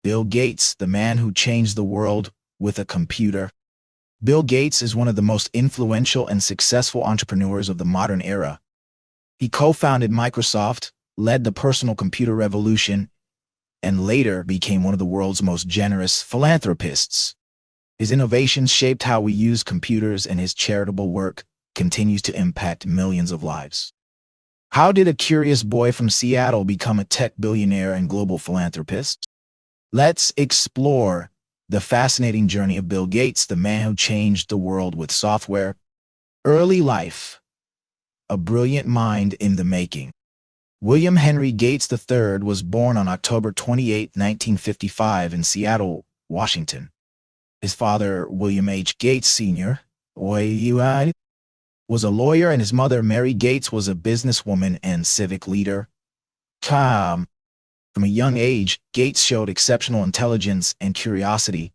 Bill Gates, the man who changed the world with a computer. Bill Gates is one of the most influential and successful entrepreneurs of the modern era. He co-founded Microsoft, led the personal computer revolution, and later became one of the world's most generous philanthropists. His innovations shaped how we use computers, and his charitable work continues to impact millions of lives. How did a curious boy from Seattle become a tech billionaire and global philanthropist? Let's explore the fascinating journey of Bill Gates, the man who changed the world with software. Early life. A brilliant mind in the making. William Henry Gates III was born on October 28, 1955 in Seattle, Washington. His father, William H. Gates Sr., was a lawyer, and his mother, Mary Gates, was a businesswoman and civic leader. From a young age, Gates showed exceptional intelligence and curiosity.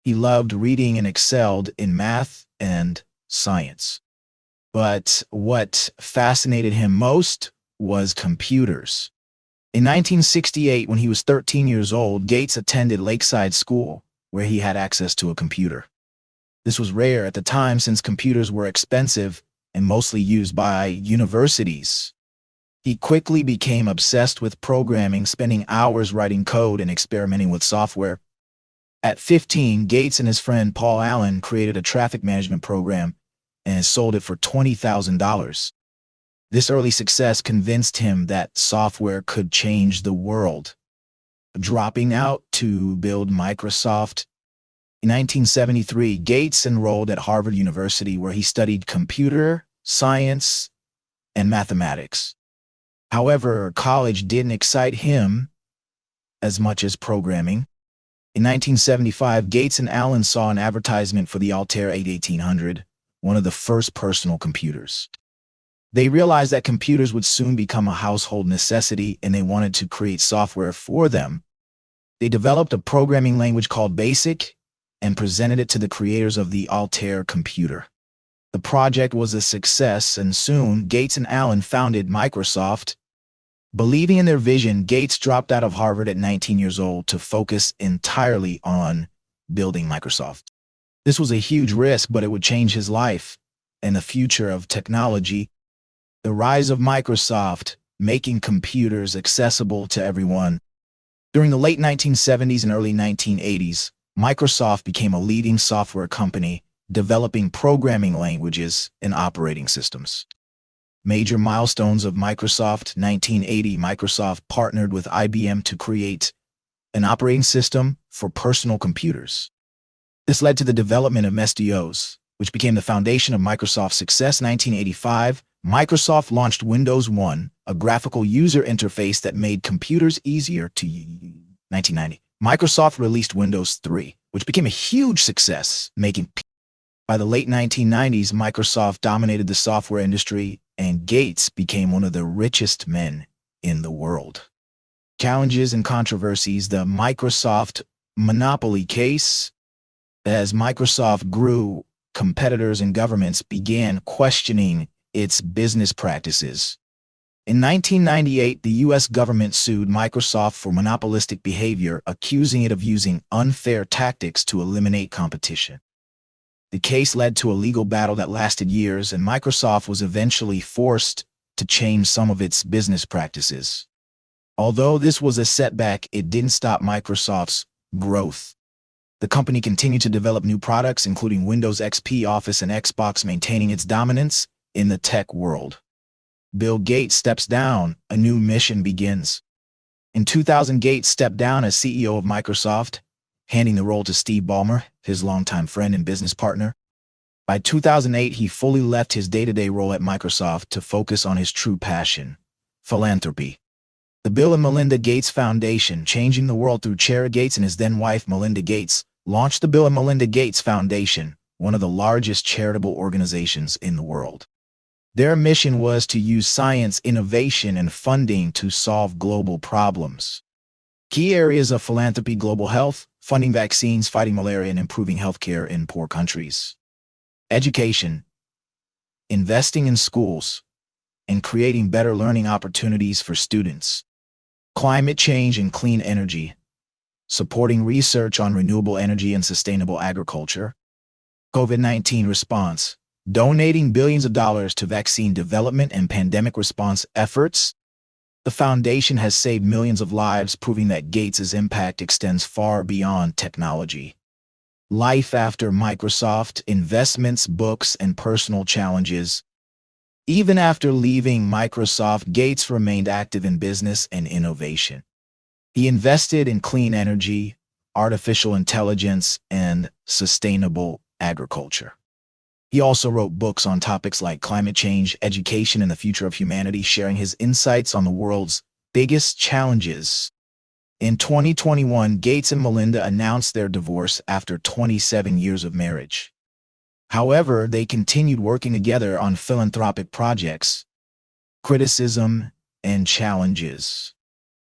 He loved reading and excelled in math and science. But what fascinated him most was computers. In 1968, when he was 13 years old, Gates attended Lakeside School, where he had access to a computer. This was rare at the time, since computers were expensive and mostly used by universities. He quickly became obsessed with programming, spending hours writing code and experimenting with software. At 15, Gates and his friend Paul Allen created a traffic management program and sold it for $20,000. This early success convinced him that software could change the world. Dropping out to build Microsoft. In 1973, Gates enrolled at Harvard University, where he studied computer science and mathematics. However, college didn't excite him as much as programming. In 1975, Gates and Allen saw an advertisement for the Altair 1800, one of the first personal computers. They realized that computers would soon become a household necessity, and they wanted to create software for them. They developed a programming language called BASIC and presented it to the creators of the Altair computer. The project was a success, and soon Gates and Allen founded Microsoft. Believing in their vision, Gates dropped out of Harvard at 19 years old to focus entirely on building Microsoft. This was a huge risk, but it would change his life and the future of technology. The rise of Microsoft, making computers accessible to everyone. During the late 1970s and early 1980s, Microsoft became a leading software company, developing programming languages and operating systems. Major milestones of Microsoft. 1980, Microsoft partnered with IBM to create an operating system for personal computers. This led to the development of MS-DOS, which became the foundation of Microsoft's success. 1985, Microsoft launched Windows 1, a graphical user interface that made computers easier to use. 1990, Microsoft released Windows 3, which became a huge success, By the late 1990s, Microsoft dominated the software industry, and Gates became one of the richest men in the world. Challenges and controversies. The Microsoft monopoly case. As Microsoft grew, competitors and governments began questioning its business practices. In 1998, the U.S. government sued Microsoft for monopolistic behavior, accusing it of using unfair tactics to eliminate competition. The case led to a legal battle that lasted years, and Microsoft was eventually forced to change some of its business practices. Although this was a setback, it didn't stop Microsoft's growth. The company continued to develop new products, including Windows XP, Office, and Xbox, maintaining its dominance in the tech world. Bill Gates steps down. A new mission begins. In 2000, Gates stepped down as CEO of Microsoft, handing the role to Steve Ballmer, his longtime friend and business partner. By 2008, he fully left his day-to-day role at Microsoft to focus on his true passion, philanthropy. The Bill and Melinda Gates Foundation, changing the world through Charity. Gates and his then-wife, Melinda Gates, launched the Bill and Melinda Gates Foundation, one of the largest charitable organizations in the world. Their mission was to use science, innovation, and funding to solve global problems. Key areas of philanthropy: global health, funding vaccines, fighting malaria, and improving healthcare in poor countries. Education, investing in schools, and creating better learning opportunities for students. Climate change and clean energy, supporting research on renewable energy and sustainable agriculture. COVID-19 response, donating billions of dollars to vaccine development and pandemic response efforts. The foundation has saved millions of lives, proving that Gates' impact extends far beyond technology. Life after Microsoft, investments, books, and personal challenges. Even after leaving Microsoft, Gates remained active in business and innovation. He invested in clean energy, artificial intelligence, and sustainable agriculture. He also wrote books on topics like climate change, education, and the future of humanity, sharing his insights on the world's biggest challenges. In 2021, Gates and Melinda announced their divorce after 27 years of marriage. However, they continued working together on philanthropic projects, criticism, and challenges.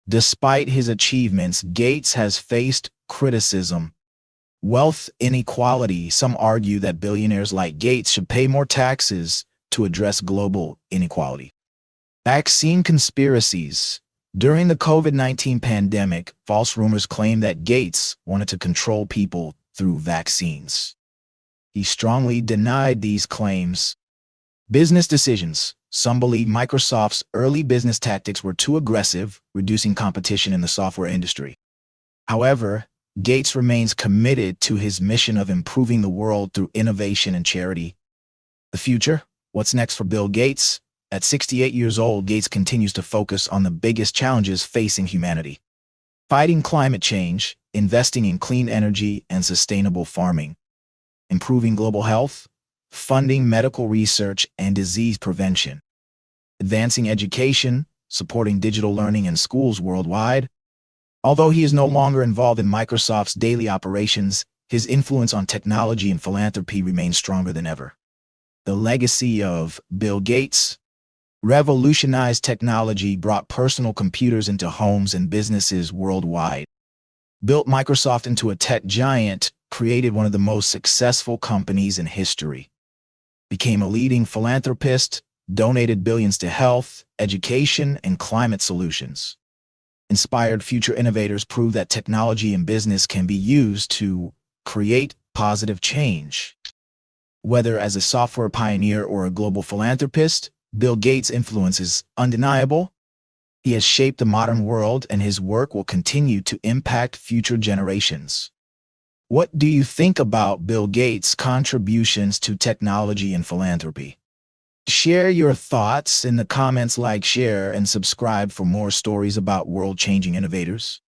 Despite his achievements, Gates has faced criticism. Wealth inequality. Some argue that billionaires like Gates should pay more taxes to address global inequality. Vaccine conspiracies. During the COVID-19 pandemic, false rumors claimed that Gates wanted to control people through vaccines. He strongly denied these claims. Business decisions. Some believe Microsoft's early business tactics were too aggressive, reducing competition in the software industry. However, Gates remains committed to his mission of improving the world through innovation and charity. The future? What's next for Bill Gates? At 68 years old, Gates continues to focus on the biggest challenges facing humanity: fighting climate change, investing in clean energy and sustainable farming, improving global health, funding medical research and disease prevention, advancing education, supporting digital learning in schools worldwide. Although he is no longer involved in Microsoft's daily operations, his influence on technology and philanthropy remains stronger than ever. The legacy of Bill Gates revolutionized technology, brought personal computers into homes and businesses worldwide, built Microsoft into a tech giant, created one of the most successful companies in history, became a leading philanthropist, donated billions to health, education, and climate solutions, inspired future innovators, proved that technology and business can be used to create positive change. Whether as a software pioneer or a global philanthropist, Bill Gates' influence is undeniable. He has shaped the modern world, and his work will continue to impact future generations. What do you think about Bill Gates' contributions to technology and philanthropy? Share your thoughts in the comments, like, share, and subscribe for more stories about world-changing innovators.